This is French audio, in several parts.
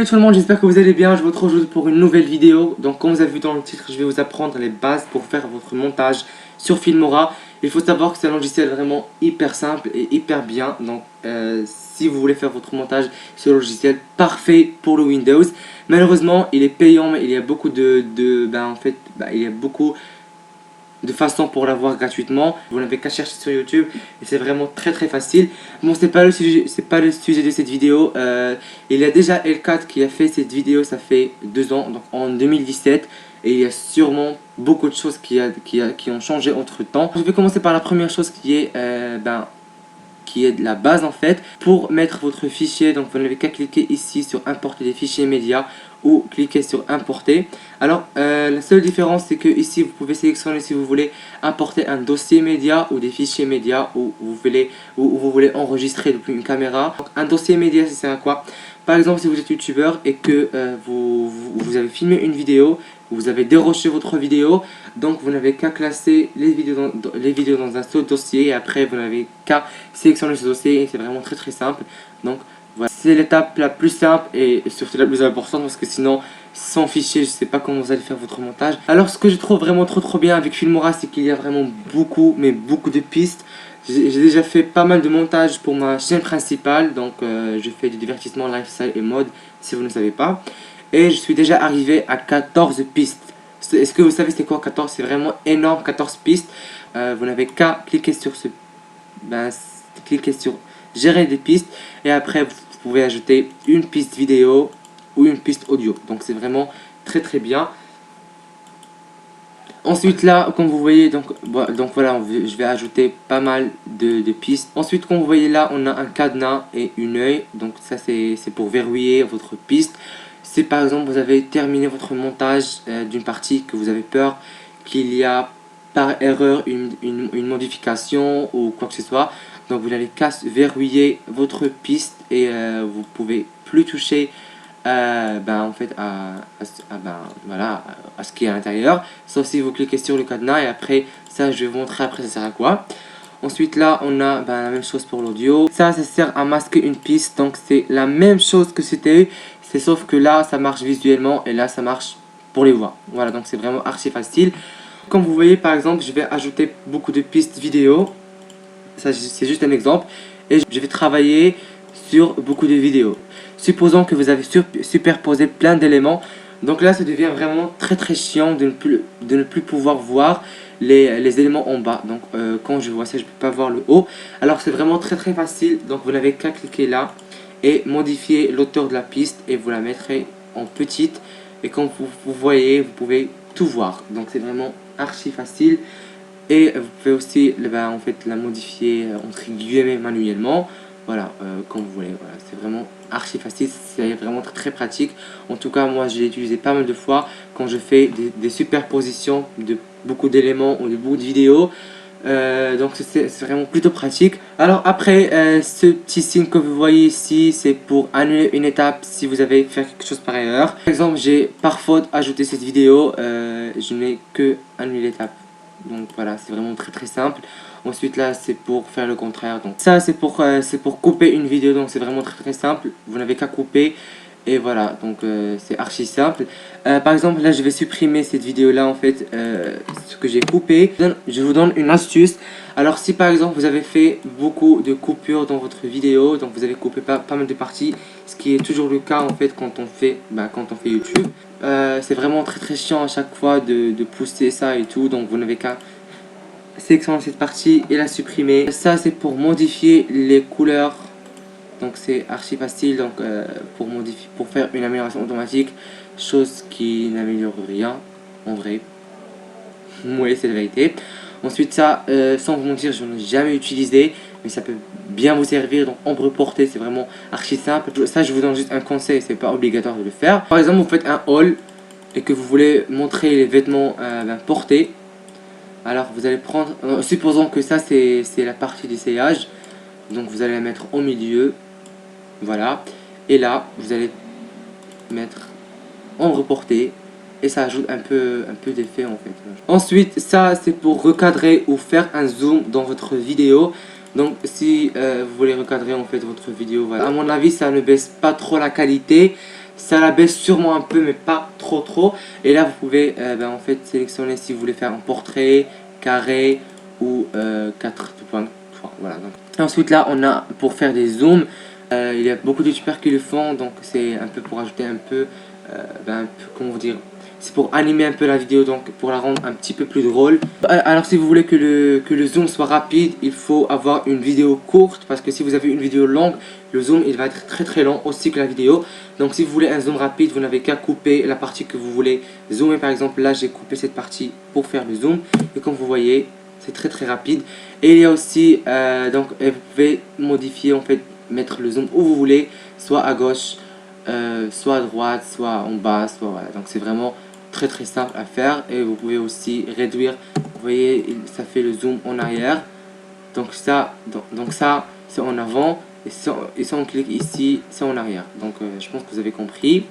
Salut tout le monde, j'espère que vous allez bien. Je vous retrouve aujourd'hui pour une nouvelle vidéo. Donc comme vous avez vu dans le titre, je vais vous apprendre les bases pour faire votre montage sur Filmora. Il faut savoir que c'est un logiciel vraiment hyper simple et hyper bien. Donc si vous voulez faire votre montage, c'est le logiciel parfait pour le Windows. Malheureusement il est payant, mais il y a beaucoup il y a beaucoup de façon pour l'avoir gratuitement. Vous n'avez qu'à chercher sur YouTube et c'est vraiment très facile. Bon, c'est pas le sujet de cette vidéo. Il y a déjà L4 qui a fait cette vidéo, ça fait 2 ans, donc en 2017, et il y a sûrement beaucoup de choses qui ont changé entre temps. Je vais commencer par la première chose qui est de la base en fait. Pour mettre votre fichier, donc vous n'avez qu'à cliquer ici sur importer des fichiers médias ou cliquer sur importer. Alors la seule différence, c'est que ici vous pouvez sélectionner si vous voulez importer un dossier média ou des fichiers médias, ou vous voulez enregistrer depuis une caméra. Donc, un dossier média, ça sert à quoi? Par exemple, si vous êtes youtubeur et que vous avez filmé une vidéo, vous avez déroché votre vidéo, donc vous n'avez qu'à classer les vidéos dans un seul dossier, et après vous n'avez qu'à sélectionner ce dossier, et c'est vraiment très simple. Donc voilà, c'est l'étape la plus simple et surtout la plus importante, parce que sinon sans fichier je sais pas comment vous allez faire votre montage. Alors ce que je trouve vraiment trop bien avec Filmora, c'est qu'il y a vraiment beaucoup de pistes. J'ai déjà fait pas mal de montages pour ma chaîne principale, donc je fais du divertissement, lifestyle et mode si vous ne savez pas. Et je suis déjà arrivé à 14 pistes. Est-ce que vous savez c'est quoi 14? C'est vraiment énorme, 14 pistes. Vous n'avez qu'à cliquer sur cliquer sur gérer des pistes, et après vous pouvez ajouter une piste vidéo ou une piste audio. Donc c'est vraiment très bien. Ensuite là, comme vous voyez, donc voilà, je vais ajouter pas mal de pistes. Ensuite, comme vous voyez là, on a un cadenas et une œil. Donc ça c'est pour verrouiller votre piste. Si par exemple vous avez terminé votre montage d'une partie, que vous avez peur qu'il y a par erreur une modification ou quoi que ce soit, donc vous n'avez qu'à verrouiller votre piste et vous pouvez plus toucher en fait à ce qui est à l'intérieur, sauf si vous cliquez sur le cadenas, et après ça je vais vous montrer après ça sert à quoi. Ensuite là on a la même chose pour l'audio. Ça sert à masquer une piste, donc c'est la même chose que c'était, c'est sauf que là ça marche visuellement et là ça marche pour les voix. Voilà, donc c'est vraiment archi facile. Comme vous voyez, par exemple, je vais ajouter beaucoup de pistes vidéo. Ça c'est juste un exemple, et je vais travailler sur beaucoup de vidéos. Supposons que vous avez superposé plein d'éléments, donc là ça devient vraiment très chiant de ne plus pouvoir voir les éléments en bas. Donc quand je vois ça, je ne peux pas voir le haut. Alors c'est vraiment très facile. Donc vous n'avez qu'à cliquer là et modifier l'auteur de la piste, et vous la mettrez en petite, et comme vous voyez, vous pouvez tout voir. Donc c'est vraiment archi facile. Et vous pouvez aussi en fait, la modifier entre guillemets manuellement. Voilà, comme vous voulez. Voilà, c'est vraiment archi facile, c'est vraiment très pratique. En tout cas, moi je l'ai utilisé pas mal de fois quand je fais des superpositions de beaucoup d'éléments ou de beaucoup de vidéos. Donc c'est vraiment plutôt pratique. Alors après, ce petit signe que vous voyez ici, c'est pour annuler une étape si vous avez fait quelque chose par erreur. Par exemple, j'ai par faute ajouté cette vidéo, je n'ai que annuler l'étape. Donc voilà, c'est vraiment très simple. Ensuite là c'est pour faire le contraire. Donc ça c'est pour couper une vidéo, donc c'est vraiment très simple. Vous n'avez qu'à couper, et voilà, donc c'est archi simple. Par exemple là je vais supprimer cette vidéo là en fait, ce que j'ai coupé. Je vous donne une astuce. Alors si par exemple vous avez fait beaucoup de coupures dans votre vidéo, donc vous avez coupé pas mal de parties, ce qui est toujours le cas en fait quand on fait YouTube. C'est vraiment très chiant à chaque fois de pousser ça et tout, donc vous n'avez qu'à sélectionner cette partie et la supprimer. Ça c'est pour modifier les couleurs, donc c'est archi facile. Donc pour faire une amélioration automatique, chose qui n'améliore rien en vrai. Oui, c'est la vérité. Ensuite ça, sans vous mentir, je n'en ai jamais utilisé, mais ça peut bien vous servir. Donc ombre portée, c'est vraiment archi simple. Ça je vous donne juste un conseil, c'est pas obligatoire de le faire. Par exemple, vous faites un haul et que vous voulez montrer les vêtements portés. Alors vous allez prendre, supposons que ça c'est la partie d'essayage, donc vous allez la mettre au milieu, voilà, et là vous allez mettre ombre portée, et ça ajoute un peu d'effet en fait. Ensuite ça c'est pour recadrer ou faire un zoom dans votre vidéo. Donc si vous voulez recadrer en fait votre vidéo, voilà, à mon avis ça ne baisse pas trop la qualité, ça la baisse sûrement un peu mais pas trop. Et là vous pouvez en fait sélectionner si vous voulez faire un portrait, carré ou 4.3. Voilà. Donc. Et ensuite là on a pour faire des zooms, il y a beaucoup de youtubeurs qui le font, donc c'est un peu pour ajouter un peu, comment vous dire, c'est pour animer un peu la vidéo, donc pour la rendre un petit peu plus drôle. Alors si vous voulez que le zoom soit rapide, il faut avoir une vidéo courte, parce que si vous avez une vidéo longue, le zoom il va être très long aussi que la vidéo. Donc si vous voulez un zoom rapide, vous n'avez qu'à couper la partie que vous voulez zoomer. Par exemple là j'ai coupé cette partie pour faire le zoom, et comme vous voyez c'est très rapide. Et il y a aussi donc vous pouvez modifier en fait, mettre le zoom où vous voulez, soit à gauche, soit à droite, soit en bas, soit voilà. Donc c'est vraiment très simple à faire. Et vous pouvez aussi réduire, vous voyez ça fait le zoom en arrière, donc ça c'est en avant, et si on clique ici c'est en arrière. Donc je pense que vous avez compris.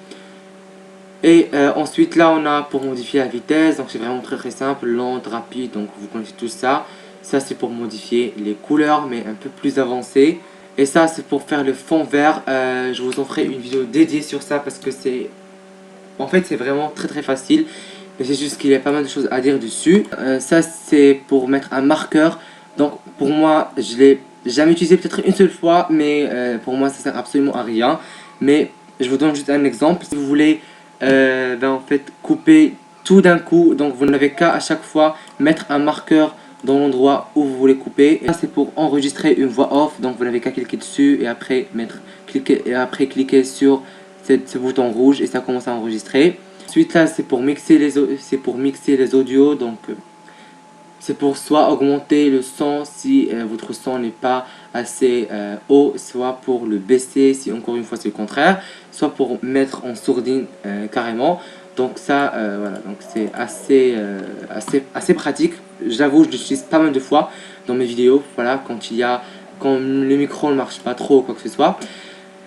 Et ensuite là on a pour modifier la vitesse, donc c'est vraiment très simple, lente, rapide, donc vous connaissez tout ça. Ça c'est pour modifier les couleurs mais un peu plus avancé. Et ça c'est pour faire le fond vert. Je vous en ferai une vidéo dédiée sur ça, parce que c'est, en fait c'est vraiment très facile. Mais c'est juste qu'il y a pas mal de choses à dire dessus. Ça c'est pour mettre un marqueur. Donc pour moi je l'ai jamais utilisé, peut-être une seule fois, mais pour moi ça sert absolument à rien. Mais je vous donne juste un exemple. Si vous voulez en fait couper tout d'un coup, donc vous n'avez qu'à chaque fois mettre un marqueur dans l'endroit où vous voulez couper. Et ça c'est pour enregistrer une voix off, donc vous n'avez qu'à cliquer dessus et après cliquer sur ce bouton rouge et ça commence à enregistrer. Ensuite là c'est pour mixer les audios, donc c'est pour soit augmenter le son si votre son n'est pas assez haut, soit pour le baisser si encore une fois c'est le contraire, soit pour mettre en sourdine carrément. Donc ça voilà, donc c'est assez pratique. J'avoue, je l'utilise pas mal de fois dans mes vidéos, voilà, quand le micro ne marche pas trop ou quoi que ce soit.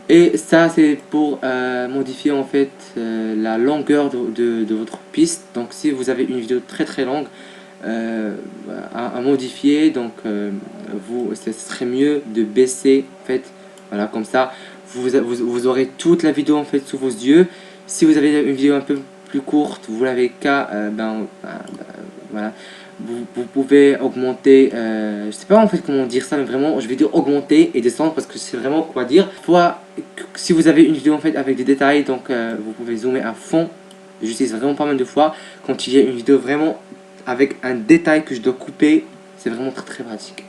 Et ça c'est pour modifier en fait la longueur de votre piste. Donc si vous avez une vidéo très longue à modifier, donc ce serait mieux de baisser en fait, voilà, comme ça vous aurez toute la vidéo en fait sous vos yeux. Si vous avez une vidéo un peu plus courte, vous n'avez qu'à voilà, vous pouvez augmenter, je sais pas en fait comment dire ça, mais vraiment je vais dire augmenter et descendre parce que c'est vraiment quoi dire. Si vous avez une vidéo en fait avec des détails, donc vous pouvez zoomer à fond. J'utilise vraiment pas mal de fois quand il y a une vidéo vraiment avec un détail que je dois couper, c'est vraiment très pratique.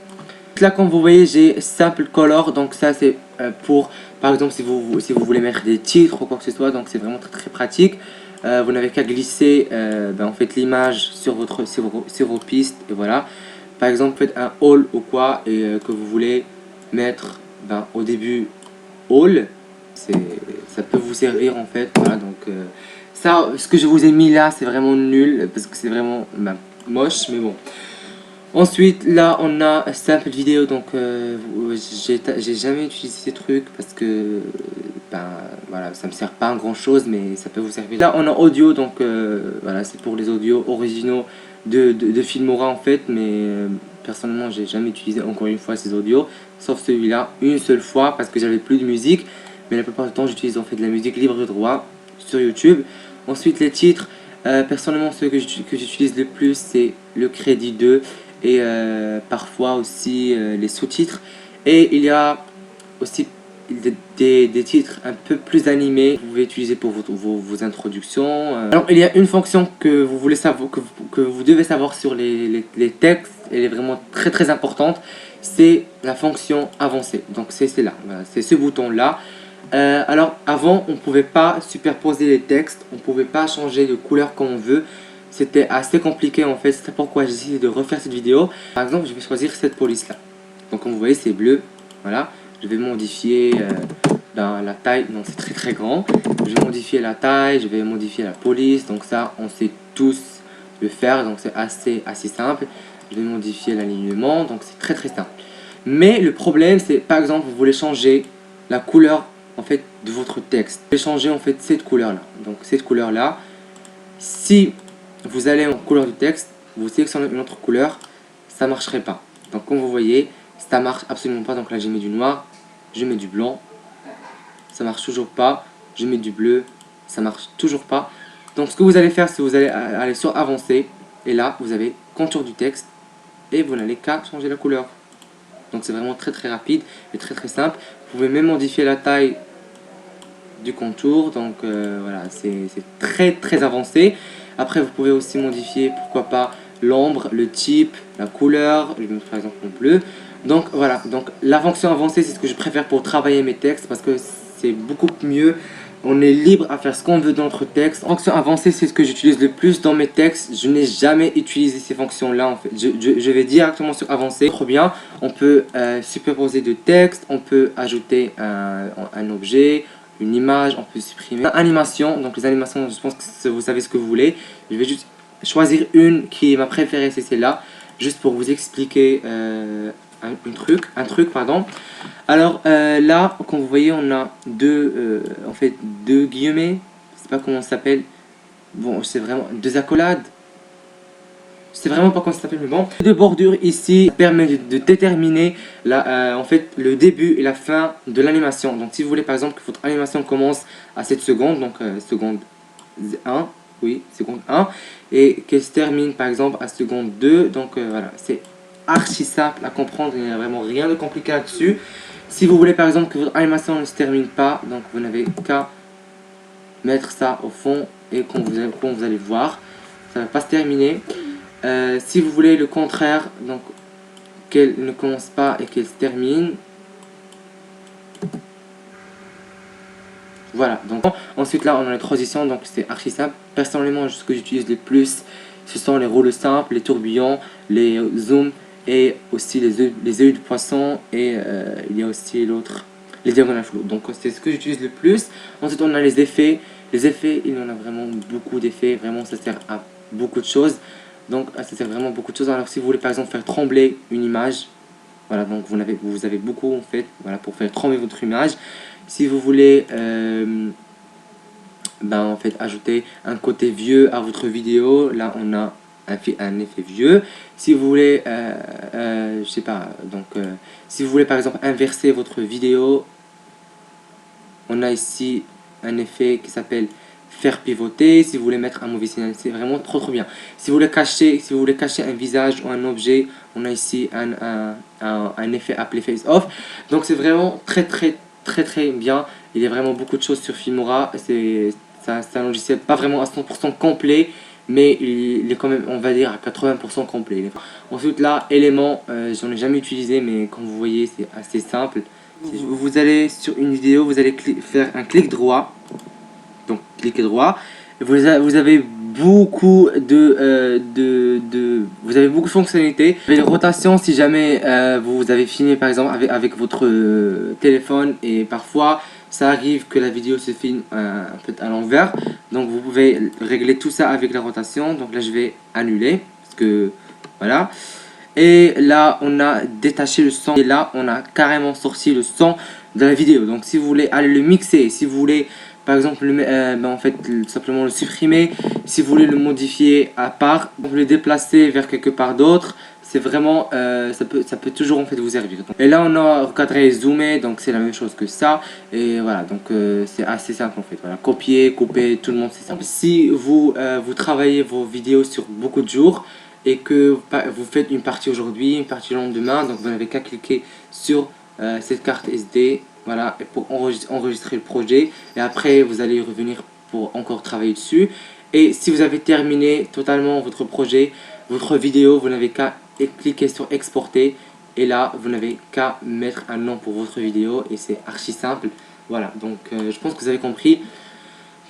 Là comme vous voyez j'ai Simple Color, donc ça c'est pour par exemple si vous voulez mettre des titres ou quoi que ce soit, donc c'est vraiment très pratique. Vous n'avez qu'à glisser en fait l'image sur vos pistes et voilà. Par exemple faites un haul ou quoi et que vous voulez mettre au début haul, ça peut vous servir en fait, voilà. Donc ça, ce que je vous ai mis là c'est vraiment nul parce que c'est vraiment moche, mais bon. Ensuite là on a simple vidéo, donc j'ai jamais utilisé ces trucs parce que voilà, ça me sert pas à grand chose, mais ça peut vous servir. Là on a audio, donc voilà, c'est pour les audios originaux de Filmora en fait, mais personnellement j'ai jamais utilisé encore une fois ces audios, sauf celui-là une seule fois parce que j'avais plus de musique, mais la plupart du temps j'utilise en fait de la musique libre de droit sur YouTube. Ensuite les titres, personnellement ceux que j'utilise le plus c'est le Crédit 2 et parfois aussi les sous-titres. Et il y a aussi des titres un peu plus animés que vous pouvez utiliser pour vos introductions. Alors il y a une fonction que vous voulez savoir, que vous devez savoir sur les textes, elle est vraiment très importante, c'est la fonction avancée. Donc c'est là, voilà, c'est ce bouton là. Alors avant on pouvait pas superposer les textes, on pouvait pas changer de couleur comme on veut. C'était assez compliqué en fait, c'est pourquoi j'ai décidé de refaire cette vidéo. Par exemple je vais choisir cette police là. Donc comme vous voyez c'est bleu, voilà. Je vais modifier la taille, non c'est très grand. Je vais modifier la taille, je vais modifier la police, donc ça on sait tous le faire, donc c'est assez simple. Je vais modifier l'alignement, donc c'est très simple. Mais le problème c'est par exemple vous voulez changer la couleur en fait de votre texte. Vous voulez changer en fait cette couleur là, donc cette couleur là. Si vous allez en couleur du texte, vous sélectionnez une autre couleur, ça marcherait pas. Donc comme vous voyez, ça marche absolument pas. Donc là j'ai mis du noir, je mets du blanc, ça marche toujours pas, je mets du bleu, ça marche toujours pas. Donc ce que vous allez faire, c'est que vous allez aller sur avancer, et là vous avez contour du texte, et vous n'allez qu'à changer la couleur. Donc c'est vraiment très très rapide et très très simple. Vous pouvez même modifier la taille du contour, donc voilà, c'est très très avancé. Après vous pouvez aussi modifier, pourquoi pas, l'ombre, le type, la couleur, je vais mettre par exemple en bleu. Donc voilà, donc la fonction avancée c'est ce que je préfère pour travailler mes textes parce que c'est beaucoup mieux. On est libre à faire ce qu'on veut dans notre texte. Fonction avancée, c'est ce que j'utilise le plus dans mes textes. Je n'ai jamais utilisé ces fonctions-là en fait. Je vais directement sur avancé. Trop bien. On peut superposer de texte, on peut ajouter un objet, une image, on peut supprimer. Animation, donc les animations, je pense que vous savez ce que vous voulez. Je vais juste choisir une qui est ma préférée, c'est celle-là. Juste pour vous expliquer un truc, pardon. Alors là, comme vous voyez, on a deux guillemets, je sais pas comment ça s'appelle. Bon, c'est vraiment deux accolades. Je sais vraiment pas comment ça s'appelle, mais bon. Deux bordures ici permet de déterminer en fait le début et la fin de l'animation. Donc si vous voulez par exemple que votre animation commence à cette seconde, donc seconde 1, oui, seconde 1, et qu'elle se termine par exemple à seconde 2, donc voilà, c'est archi simple à comprendre, il n'y a vraiment rien de compliqué là-dessus. Si vous voulez par exemple que votre animation ne se termine pas, donc vous n'avez qu'à mettre ça au fond et quand vous allez voir, ça ne va pas se terminer. Si vous voulez le contraire, donc qu'elle ne commence pas et qu'elle se termine. Voilà, donc ensuite là on a la transition, donc c'est archi simple. Personnellement, ce que j'utilise le plus, ce sont les rôles simples, les tourbillons, les zooms et aussi les yeux de poisson, et il y a aussi l'autre, les diagonales floues. Donc c'est ce que j'utilise le plus. Ensuite on a les effets. Les effets, il y en a vraiment beaucoup d'effets, vraiment ça sert à beaucoup de choses. Donc ça sert vraiment beaucoup de choses. Alors si vous voulez par exemple faire trembler une image, voilà, donc vous avez beaucoup en fait, voilà, pour faire trembler votre image. Si vous voulez en fait ajouter un côté vieux à votre vidéo, là on a un effet vieux. Si vous voulez je sais pas, donc si vous voulez par exemple inverser votre vidéo, on a ici un effet qui s'appelle faire pivoter. Si vous voulez mettre un mauvais signal, c'est vraiment trop bien. Si vous voulez cacher un visage ou un objet, on a ici un effet appelé face off. Donc c'est vraiment très bien. Il y a vraiment beaucoup de choses sur Filmora. C'est un logiciel pas vraiment à 100% complet, mais il est quand même, on va dire, à 80% complet. Ensuite là, éléments, j'en ai jamais utilisé, mais comme vous voyez c'est assez simple. Vous allez sur une vidéo, vous allez faire un clic droit. Donc cliquez droit. Vous avez beaucoup vous avez beaucoup de fonctionnalités. Vous avez les rotations si jamais vous avez filmé par exemple avec votre téléphone, et parfois ça arrive que la vidéo se filme un peu à l'envers. Donc vous pouvez régler tout ça avec la rotation. Donc là je vais annuler parce que voilà. Et là on a détaché le son, et là on a carrément sorti le son de la vidéo. Donc si vous voulez aller le mixer, si vous voulez par exemple en fait simplement le supprimer, si vous voulez le modifier à part, vous le déplacer vers quelque part d'autre, c'est vraiment ça peut toujours en fait vous servir. Et là on a recadré et zoomé, donc c'est la même chose que ça. Et voilà, donc c'est assez simple en fait. Voilà, copier, couper, tout le monde c'est simple. Si vous travaillez vos vidéos sur beaucoup de jours et que vous faites une partie aujourd'hui, une partie le lendemain, donc vous n'avez qu'à cliquer sur cette carte SD, voilà, pour enregistrer le projet, et après vous allez revenir pour encore travailler dessus. Et si vous avez terminé totalement votre projet, votre vidéo, vous n'avez qu'à cliquer sur exporter, et là vous n'avez qu'à mettre un nom pour votre vidéo, et c'est archi simple. Voilà, donc je pense que vous avez compris.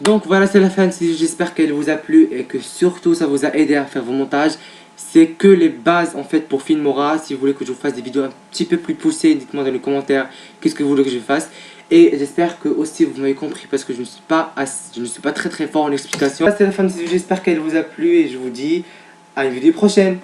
Donc voilà, c'est la fin. J'espère qu'elle vous a plu et que surtout ça vous a aidé à faire vos montages. C'est que les bases en fait pour Filmora. Si vous voulez que je vous fasse des vidéos un petit peu plus poussées, dites-moi dans les commentaires qu'est-ce que vous voulez que je fasse. Et j'espère que aussi vous m'avez compris, parce que je ne suis pas très fort en explication. C'est la fin de cette vidéo, j'espère qu'elle vous a plu et je vous dis à une vidéo prochaine.